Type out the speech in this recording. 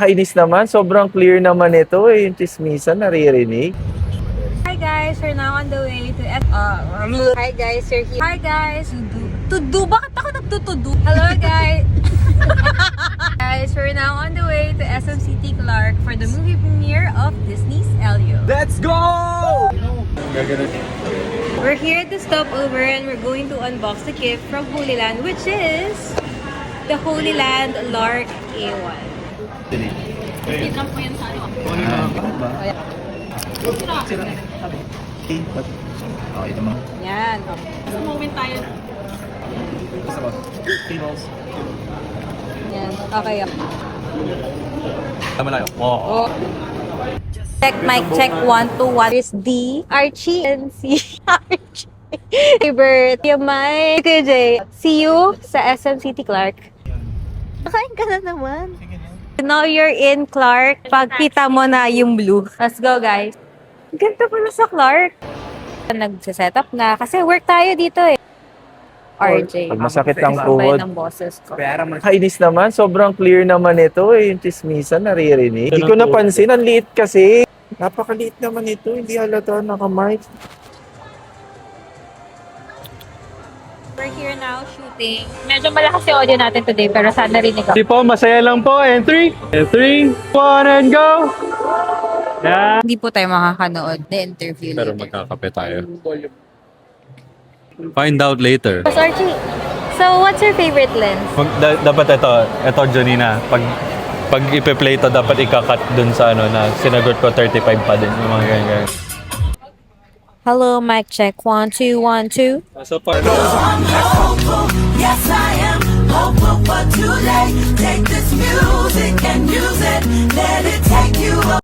Kainis naman, sobrang clear naman ito eh, yung chismisan naririnig. Hi guys, we're now on the way to Hi guys, you're here. Hi guys. Tudu. Bakit ako nagtutudu? Hello guys. Guys, we're now on the way to SM City Clark for the movie premiere of Disney's Elio. Let's go! We're here at the stopover and we're going to unbox the gift from Holy Land, which is the Holy Land Lark A1. Tignan po yan sa ano. Okay, ito mo. Yan. Sa moment tayo. Yan. Okay. Tama lang. Oo. Oh. Check mic, check 1, 2, 1. Is D, Archie, and C, Archie. Bert, yung mic. Kuya Jay, see you sa SM City Clark. Nakain ka na naman. Now you're in Clark. Pagkita mo na yung blue. Let's go, guys. Ganda pala sa Clark. Nagsiset up na. Kasi work tayo dito eh. RJ. Pag masakit ang Sabay tuhod. ng boses ko. Kainis naman, sobrang clear naman ito eh, yung chismisan naririnig. Hindi ko napansin, ang liit kasi. Napakaliit naman ito, hindi halata naka-mic. We're here now shooting. Medyo malakas yung audio natin today pero sana narinig ako. Hindi po, masaya lang po. And 3, 1, and go! Yeah. Hindi po tayo makakanood na interview Pero later. magkakape tayo. Find out later. So, Archie, so what's your favorite lens? Dapat ito Jonina, pag ipe-play to dapat ikakat dun sa ano na sinagot ko 35 pa din yung mga ganyan. Hello, mic check. 1, 2, 1, 2. So far, Yes, I am hopeful, but too late. Take this music and use it. Let it take you